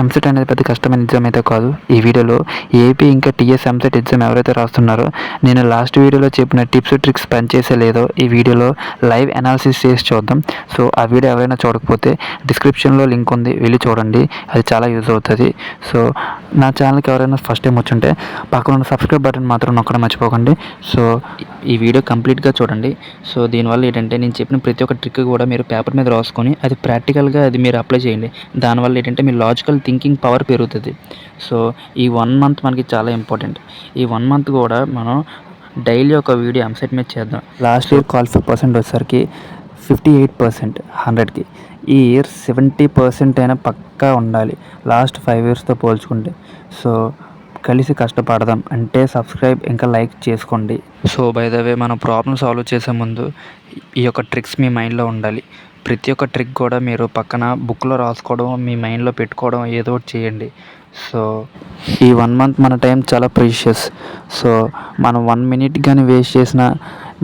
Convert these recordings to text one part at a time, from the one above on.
ఎంసెట్ అనేది పెద్ద కష్టమైన ఎగ్జామ్ అయితే కాదు. ఈ వీడియోలో ఏపీ ఇంకా టీఎస్ ఎంసెట్ ఎగ్జామ్ ఎవరైతే రాస్తున్నారో నేను లాస్ట్ వీడియోలో చెప్పిన టిప్స్ ట్రిక్స్ పనిచేసే లేదో ఈ వీడియోలో లైవ్ అనాలిసిస్ చేసి చూద్దాం. సో ఆ వీడియో ఎవరైనా చూడకపోతే డిస్క్రిప్షన్లో లింక్ ఉంది, వెళ్ళి చూడండి. అది చాలా యూజ్ అవుతుంది. సో నా ఛానల్కి ఎవరైనా ఫస్ట్ టైం వచ్చుంటే పక్కన ఉన్న సబ్స్క్రైబ్ బటన్ మాత్రం నొక్కడం మర్చిపోకండి. సో ఈ వీడియో కంప్లీట్గా చూడండి. సో దీనివల్ల ఏంటంటే నేను చెప్పిన ప్రతి ఒక్క ట్రిక్ కూడా మీరు పేపర్ మీద రాసుకొని అది ప్రాక్టికల్గా అది మీరు అప్లై చేయండి. దానివల్ల ఏంటంటే మీ లాజికల్ థింకింగ్ పవర్ పెరుగుతుంది. సో ఈ 1 మంత్ మనకి చాలా ఇంపార్టెంట్. ఈ 1 మంత్ కూడా మనం డైలీ ఒక వీడియో ఎంసెట్ మీద చేద్దాం. లాస్ట్ ఇయర్ క్వాలిఫై పర్సెంట్ వచ్చేసరికి 58%, 100కి. ఈ ఇయర్ 70% అయినా పక్కా ఉండాలి లాస్ట్ 5 ఇయర్స్తో పోల్చుకుంటే. సో కలిసి కష్టపడదాం. అంటే సబ్స్క్రైబ్ ఇంకా లైక్ చేసుకోండి. సో బై ద వే మనం ప్రాబ్లమ్ సాల్వ్ చేసే ముందు ఈ యొక్క ట్రిక్స్ మీ మైండ్లో ఉండాలి. ప్రతి ఒక్క ట్రిక్ కూడా మీరు పక్కన బుక్లో రాసుకోవడం, మీ మైండ్లో పెట్టుకోవడం ఏదో ఒకటి చేయండి. సో ఈ 1 మంత్ మన టైం చాలా ప్రీషియస్. సో మనం 1 మినిట్ కానీ వేస్ట్ చేసిన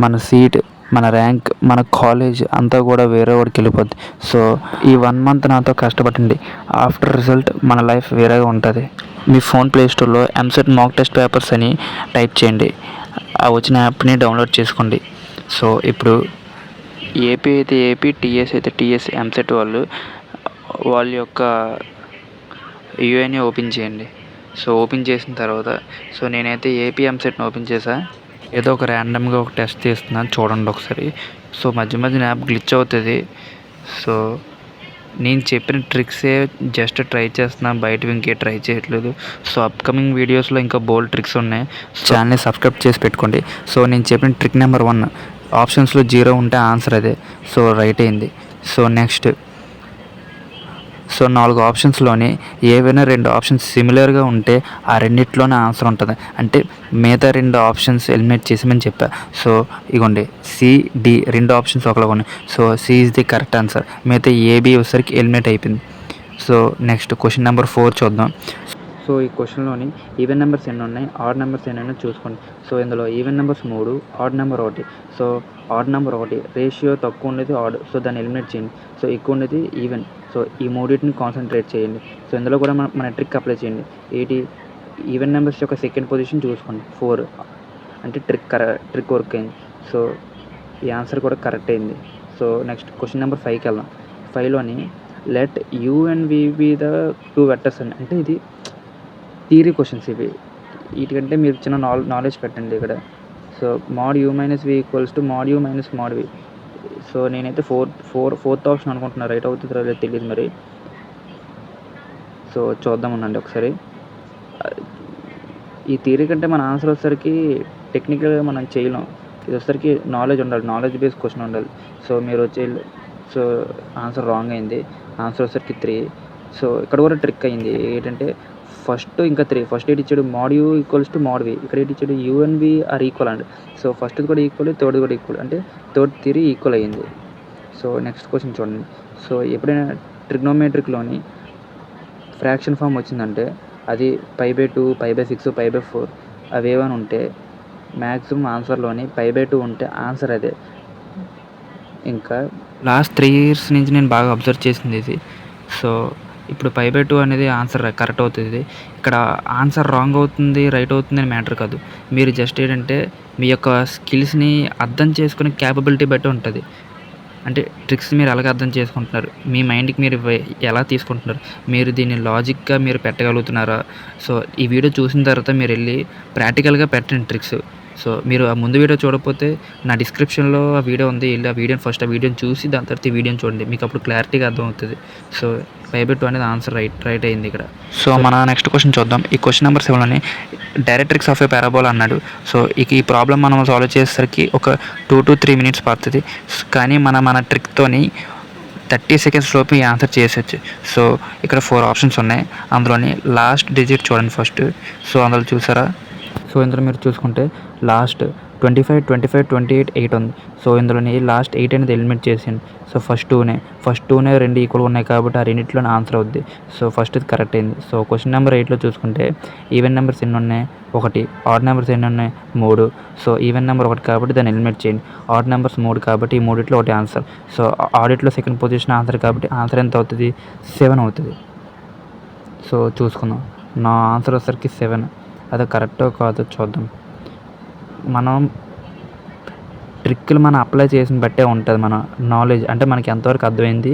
మన సీట్, మన ర్యాంక్, మన కాలేజ్ అంతా కూడా వేరే వాడికి వెళ్ళిపోద్ది. సో ఈ 1 మంత్ నాతో కష్టపడండి. ఆఫ్టర్ రిజల్ట్ మన లైఫ్ వేరేగా ఉంటుంది. మీ ఫోన్ ప్లేస్టోర్లో ఎంసెట్ మాక్ టెస్ట్ పేపర్స్ అని టైప్ చేయండి. ఆ వచ్చిన యాప్ని డౌన్లోడ్ చేసుకోండి. సో ఇప్పుడు ఏపీ అయితే ఏపీ, టీఎస్ అయితే టీఎస్ ఎంసెట్ వాళ్ళ యొక్క యూఐని ఓపెన్ చేయండి. సో ఓపెన్ చేసిన తర్వాత సో నేనైతే ఏపీ ఎంసెట్ని ఓపెన్ చేసా. ఏదో ఒక ర్యాండమ్గా ఒక టెస్ట్ చేస్తున్నాను, చూడండి ఒకసారి. సో మధ్య మధ్యన యాప్ గ్లిచ్ అవుతుంది. సో నేను చెప్పిన ట్రిక్సే జస్ట్ ట్రై చేస్తున్నాను, బయటవి ఇంకే ట్రై చేయట్లేదు. సో అప్కమింగ్ వీడియోస్లో ఇంకా బోల్డ్ ట్రిక్స్ ఉన్నాయి. ఛానల్ని సబ్స్క్రైబ్ చేసి పెట్టుకోండి. సో నేను చెప్పిన ట్రిక్ నెంబర్ 1, ఆప్షన్స్లో 0 ఉంటే ఆన్సర్ అదే. సో రైట్ అయింది. సో నెక్స్ట్ 4 ఆప్షన్స్లోని ఏవైనా 2 ఆప్షన్స్ సిమిలర్గా ఉంటే ఆ రెండిట్లోనే ఆన్సర్ ఉంటుంది. అంటే మిగతా 2 ఆప్షన్స్ ఎలిమినేట్ చేసామని చెప్పా. సో ఇగోండి సిడి 2 ఆప్షన్స్ ఒకలాగా ఉన్నాయి. So C is the correct answer. మిగతా ఏబి వచ్చేసరికి ఎలిమినేట్ అయిపోయింది. సో నెక్స్ట్ క్వశ్చన్ నెంబర్ 4 చూద్దాం. సో ఈ క్వశ్చన్లోని ఈవెన్ నెంబర్స్ ఎన్ని ఉన్నాయి, ఆడ్ నెంబర్స్ ఎన్ని ఉన్నాయి చూసుకోండి. సో ఇందులో even numbers 3, odd number 1. So odd number 1 ratio తక్కువ ఉండేది ఆడ్, సో దాన్ని ఎలిమినేట్ చేయండి. సో ఎక్కువ ఉండేది ఈవెన్. సో ఈ మూడింటిని కాన్సన్ట్రేట్ చేయండి. సో ఇందులో కూడా మన ట్రిక్ అప్లై చేయండి. ఏంటి, ఈవెన్ నెంబర్స్ యొక్క సెకండ్ పొజిషన్ చూసుకోండి 4, అంటే ట్రిక్ వర్క్ అయింది. సో ఈ ఆన్సర్ కూడా కరెక్ట్ అయింది. సో నెక్స్ట్ క్వశ్చన్ నెంబర్ 5కి వెళ్దాం. 5లోని let U and V be the 2 vectors అని, అంటే ఇది థియరీ క్వశ్చన్స్ ఇవి. వీటికంటే మీరు చిన్న నాలెడ్జ్ పెట్టండి ఇక్కడ. So mod u minus v equals to mod u minus mod v. So నేనైతే ఫోర్త్ ఆప్షన్ అనుకుంటున్నా, రైట్ అవుతుందో లేదో తెలియదు మరి. సో చూద్దాం ఉండండి ఒకసారి. ఈ థియరీ కంటే మన ఆన్సర్ వచ్చేసరికి టెక్నికల్గా మనం చేయలేం. ఇది వచ్చేసరికి నాలెడ్జ్ ఉండాలి, నాలెడ్జ్ బేస్ క్వశ్చన్ ఉండాలి. సో మీరు సో ఆన్సర్ రాంగ్ అయింది. ఆన్సర్ వచ్చేసరికి 3. సో ఇక్కడ కూడా ట్రిక్ అయింది. ఏంటంటే ఫస్ట్ ఇంకా 3. ఫస్ట్ ఏంటి ఇచ్చాడు, mod u equals to mod v. ఇక్కడ ఏంటి ఇచ్చాడు, u and v are equal అండి. సో ఫస్ట్ది కూడా ఈక్వల్, థర్డ్ది కూడా ఈక్వల్, అంటే థర్డ్ థియరీ ఈక్వల్ అయ్యింది. సో నెక్స్ట్ క్వశ్చన్ చూడండి. సో ఎప్పుడైనా ట్రిగ్నోమెట్రిక్లోని ఫ్రాక్షన్ ఫామ్ వచ్చిందంటే అది π/2, π/6, π/4 అవి ఏమైనా ఉంటే మ్యాక్సిమం ఆన్సర్లోని π/2 ఉంటే ఆన్సర్ అదే. ఇంకా లాస్ట్ 3 ఇయర్స్ నుంచి నేను బాగా అబ్జర్వ్ చేసింది ఇది. సో ఇప్పుడు π/2 అనేది ఆన్సర్ కరెక్ట్ అవుతుంది. ఇక్కడ ఆన్సర్ రాంగ్ అవుతుంది, రైట్ అవుతుంది అని మ్యాటర్ కాదు. మీరు జస్ట్ ఏంటంటే మీ యొక్క స్కిల్స్ని అర్థం చేసుకునే క్యాపబిలిటీ బట్టి ఉంటుంది. అంటే ట్రిక్స్ మీరు ఎలాగ అర్థం చేసుకుంటున్నారు, మీ మైండ్కి మీరు ఎలా తీసుకుంటున్నారు, మీరు దీన్ని లాజిక్గా మీరు పెట్టగలుగుతున్నారా. సో ఈ వీడియో చూసిన తర్వాత మీరు వెళ్ళి ప్రాక్టికల్గా పెట్టండి ట్రిక్స్. సో మీరు ఆ ముందు వీడియో చూడకపోతే నా డిస్క్రిప్షన్లో ఆ వీడియో ఉంది, వెళ్ళి ఆ వీడియోని చూసి దాని తర్వాత ఈ వీడియోని చూడండి, మీకు అప్పుడు క్లారిటీగా అర్థమవుతుంది. సో π/2 అనేది ఆన్సర్ రైట్ అయింది ఇక్కడ. సో మన నెక్స్ట్ క్వశ్చన్ చూద్దాం. ఈ క్వశ్చన్ నెంబర్ 7లోని డైరెక్ట్రిక్స్ ఆఫ్ ఏ పారాబోలా అన్నాడు. సో ఈ ప్రాబ్లం మనం సాల్వ్ చేసేసరికి ఒక 2 to 3 minutes పడుతుంది. కానీ మన ట్రిక్తోని 30 seconds లోపు ఈ ఆన్సర్ చేసేయచ్చు. సో ఇక్కడ 4 ఆప్షన్స్ ఉన్నాయి. అందులోని లాస్ట్ డిజిట్ చూడండి ఫస్ట్. సో అందులో చూసారా, సో ఇందులో మీరు చూసుకుంటే లాస్ట్ 25, 25, 28, 8 ఉంది. సో ఇందులోని లాస్ట్ 8 అనేది ఎలిమినేట్ చేసింది. సో ఫస్ట్ టూనే 2 ఈక్వల్గా ఉన్నాయి కాబట్టి ఆ రెండింటిలోనే ఆన్సర్ అవుద్ది. సో ఫస్ట్ ఇది కరెక్ట్ అయింది. సో క్వశ్చన్ నెంబర్ 8లో చూసుకుంటే ఈవెన్ నెంబర్స్ ఎన్ని ఉన్నాయి, 1. ఆడ్ నెంబర్స్ ఎన్ని ఉన్నాయి, 3. సో ఈవెన్ నెంబర్ 1 కాబట్టి దాన్ని ఎలిమినేట్ చేయండి. ఆడ్ నెంబర్స్ 3 కాబట్టి ఈ 3లో ఒకటి ఆన్సర్. సో ఆడిట్లో సెకండ్ పొజిషన్ ఆన్సర్ కాబట్టి ఆన్సర్ ఎంత అవుతుంది, 7 అవుతుంది. సో చూసుకుందాం. నా ఆన్సర్ వచ్చేసరికి 7. అది కరెక్టో కాదో చూద్దాం. మనం ట్రిక్కులు మనం అప్లై చేసిన బట్టే ఉంటుంది మన నాలెడ్జ్. అంటే మనకి ఎంతవరకు అర్థమైంది,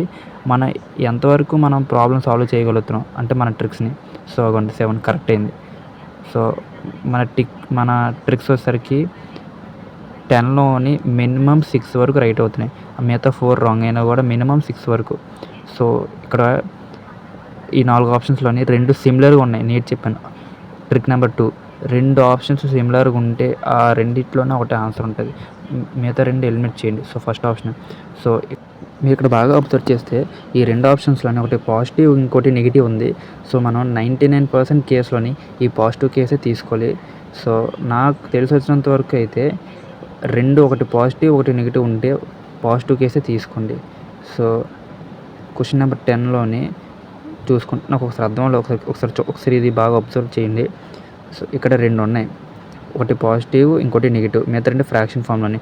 ఎంతవరకు మనం ప్రాబ్లమ్ సాల్వ్ చేయగలుగుతున్నాం అంటే మన ట్రిక్స్ని. సో అగోండి 7 కరెక్ట్ అయింది. సో మన ట్రిక్స్ వచ్చేసరికి 10లోని మినిమం 6 వరకు రైట్ అవుతున్నాయి. మిగతా 4 రాంగ్ అయినా కూడా మినిమం 6 వరకు. సో ఇక్కడ ఈ 4 ఆప్షన్స్లోని 2 సిమిలర్గా ఉన్నాయి. నేను చెప్పాను ట్రిక్ నెంబర్ 2. 2 ఆప్షన్స్ సిమిలర్గా ఉంటే ఆ రెండిట్లోనే ఒకటే ఆన్సర్ ఉంటుంది. మిగతా 2 ఎలిమినేట్ చేయండి. So first option. సో మీరు ఇక్కడ బాగా అబ్జర్వ్ చేస్తే ఈ 2 ఆప్షన్స్లోని ఒకటి పాజిటివ్, ఇంకోటి నెగిటివ్ ఉంది. సో మనం 99% కేసులోని ఈ పాజిటివ్ కేసే తీసుకోవాలి. సో నాకు తెలిసి వచ్చినంత వరకు అయితే 2 ఒకటి పాజిటివ్, ఒకటి నెగిటివ్ ఉంటే పాజిటివ్ కేసే తీసుకోండి. సో క్వశ్చన్ నెంబర్ 10లోని చూసుకుంటే నాకు ఒకసారి అర్థం అవ్వలేదు. ఒకసారి ఇది బాగా అబ్జర్వ్ చేయండి. సో ఇక్కడ 2 ఉన్నాయి. ఒకటి పాజిటివ్, ఇంకోటి నెగిటివ్. మిగతా 2 ఫ్రాక్షన్ ఫామ్లోని.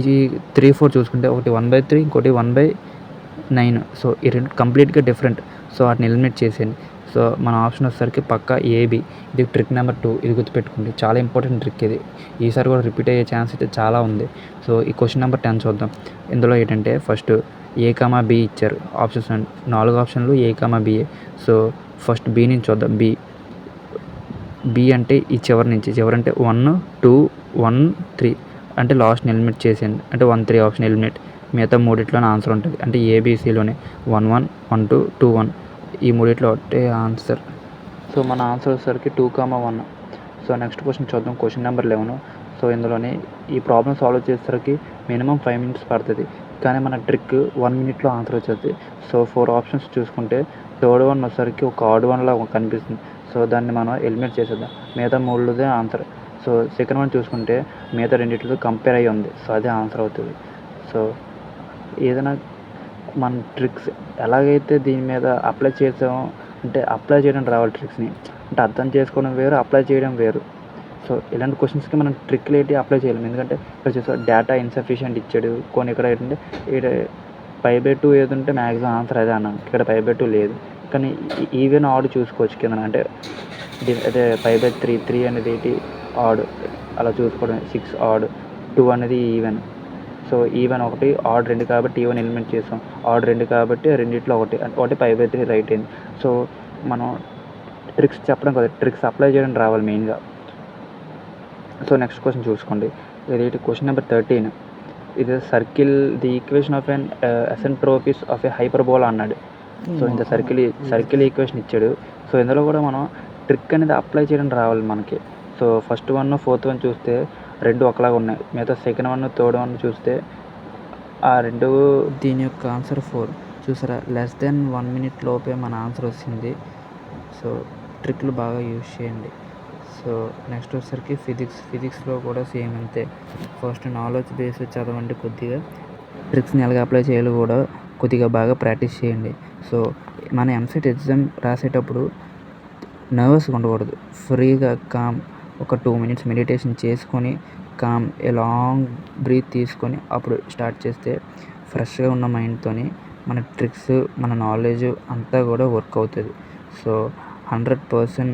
ఇది 3, 4 చూసుకుంటే ఒకటి 1/3, ఇంకోటి 1/9. సో ఈ 2 కంప్లీట్గా డిఫరెంట్. సో వాటిని ఎలిమినేట్ చేసేయండి. సో మన ఆప్షన్ వచ్చేసరికి పక్కా ఏబి. ఇది ట్రిక్ నెంబర్ 2. ఇది గుర్తుపెట్టుకోండి, చాలా ఇంపార్టెంట్ ట్రిక్ ఇది. ఈసారి కూడా రిపీట్ అయ్యే ఛాన్స్ అయితే చాలా ఉంది. సో ఈ క్వశ్చన్ నెంబర్ 10 చూద్దాం. ఇందులో ఏంటంటే ఫస్ట్ A, B ఇచ్చారు ఆప్షన్స్. 4 ఆప్షన్లు A, సో ఫస్ట్ బి నుంచి చూద్దాం. బి అంటే ఈ చివరి అంటే 1, 2, 1, 3 అంటే లాస్ట్ని ఎలిమినేట్ చేసేయండి. అంటే 1, 3 ఆప్షన్ ఎలిమినేట్. మిగతా మూడిట్లోనే ఆన్సర్ ఉంటుంది. అంటే ఏబిసిలోనే 1, 1, 1, 2, 2, 1 ఈ మూడిట్లో ఒకటే ఆన్సర్. సో మన ఆన్సర్ వచ్చేసరికి 2, 1. సో నెక్స్ట్ క్వశ్చన్ చూద్దాం. Question number 11. సో ఇందులోనే ఈ ప్రాబ్లమ్ సాల్వ్ చేసేసరికి మినిమం 5 minutes పడుతుంది. కానీ మన ట్రిక్ 1 minute ఆన్సర్ వచ్చేది. సో 4 ఆప్షన్స్ చూసుకుంటే థర్డ్ వన్ వచ్చేసరికి ఒక ఆడ్ వన్లా కనిపిస్తుంది. సో దాన్ని మనం ఎలిమినేట్ చేసేద్దాం. మిగతా 3 ఆన్సర్. సో సెకండ్ వన్ చూసుకుంటే మిగతా రెండిట్లో కంపేర్ అయ్యి ఉంది. సో అదే ఆన్సర్ అవుతుంది. సో ఏదైనా మన ట్రిక్స్ ఎలాగైతే దీని మీద అప్లై చేసామో, అంటే అప్లై చేయడం రావాలి ట్రిక్స్ని. అంటే అర్థం చేసుకోవడం వేరు, అప్లై చేయడం వేరు. సో ఇలాంటి క్వశ్చన్స్కి మనం ట్రిక్లు ఏంటి అప్లై చేయలేము. ఎందుకంటే ఇక్కడ చూసా డేటా ఇన్సఫిషియెంట్ ఇచ్చాడు. కొన్ని ఇక్కడ ఏంటంటే ఇక్కడ 5/2 ఏది ఉంటే మ్యాక్సిమం ఆన్సర్ అదే అన్నాను. ఇక్కడ 5/2 లేదు. కానీ ఈవెన్ ఆడ్ చూసుకోవచ్చు కింద. అంటే అదే 5/3, 3 అనేది ఏంటి ఆడ్ అలా చూసుకోవడం. 6 ఆడ్, 2 అనేది ఈవెన్. సో ఈవెన్ 1, ఆడ్ 2 కాబట్టి ఈవెన్ ఎలిమినేట్ చేసాం. ఆడ్ 2 కాబట్టి రెండిట్లో ఒకటి 5/3 రైట్ అయింది. సో మనం ట్రిక్స్ చెప్పడం కదా, ట్రిక్స్ అప్లై చేయడం రావాలి మెయిన్గా. సో నెక్స్ట్ క్వశ్చన్ చూసుకోండి. ఇది క్వశ్చన్ నెంబర్ 13. ఇది circle the equation of an asymptotes of a hyperbola అన్నాడు. సో ఇంత సర్కిల్ ఈక్వేషన్ ఇచ్చాడు. సో ఇందులో కూడా మనం ట్రిక్ అనేది అప్లై చేయడం రావాలి మనకి. సో ఫస్ట్ 1, 4th 1 చూస్తే 2 ఒకలాగా ఉన్నాయి. మిగతా సెకండ్ 1, థర్డ్ 1 చూస్తే ఆ 2 దీని యొక్క ఆన్సర్ 4. చూసారా, లెస్ దెన్ 1 minute లోపే మన ఆన్సర్ వచ్చింది. సో ట్రిక్లు బాగా యూజ్ చేయండి. సో నెక్స్ట్ వచ్చేసరికి ఫిజిక్స్లో కూడా సేమ్ అంతే. ఫస్ట్ నాలెడ్జ్ బేస్ చదవండి కొద్దిగా. ట్రిక్స్ని ఎలాగ అప్లై చేయాలో కూడా కొద్దిగా బాగా ప్రాక్టీస్ చేయండి. సో మన ఎంసెట్ ఎగ్జామ్ రాసేటప్పుడు నర్వస్గా ఉండకూడదు. ఫ్రీగా కామ్ ఒక 2 minutes మెడిటేషన్ చేసుకొని కామ్ ఏ లాంగ్ బ్రీత్ తీసుకొని అప్పుడు స్టార్ట్ చేస్తే ఫ్రెష్గా ఉన్న మైండ్తోని మన ట్రిక్స్, మన నాలెడ్జ్ అంతా కూడా వర్క్ అవుతుంది. సో 100%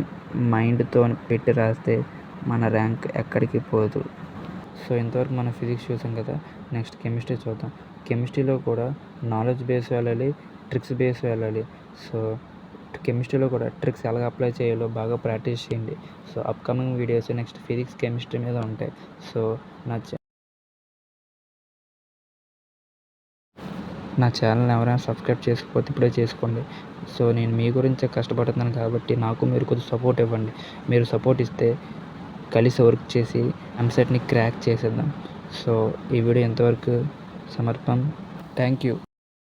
మైండ్తో పెట్టి రాస్తే మన ర్యాంక్ ఎక్కడికి పోదు. సో ఇంతవరకు మనం ఫిజిక్స్ చూసాం కదా. నెక్స్ట్ కెమిస్ట్రీ చూద్దాం. కెమిస్ట్రీలో కూడా నాలెడ్జ్ బేస్ వెళ్ళాలి, ట్రిక్స్ బేస్ వెళ్ళాలి. సో కెమిస్ట్రీలో కూడా ట్రిక్స్ ఎలాగ అప్లై చేయాలో బాగా ప్రాక్టీస్ చేయండి. So upcoming videos next physics, chemistry మీద ఉంటాయి. సో నా ఛానల్ని ఎవరైనా సబ్స్క్రైబ్ చేసుకోకపోతే ఇప్పుడే చేసుకోండి. సో నేను మీ గురించే కష్టపడుతున్నాను కాబట్టి నాకు మీరు కొద్దిగా సపోర్ట్ ఇవ్వండి. మీరు సపోర్ట్ ఇస్తే కలిసి వర్క్ చేసి ఎంసెట్ని క్రాక్ చేసేద్దాం. సో ఈ వీడియో ఎంతవరకు సమర్పం. Thank you.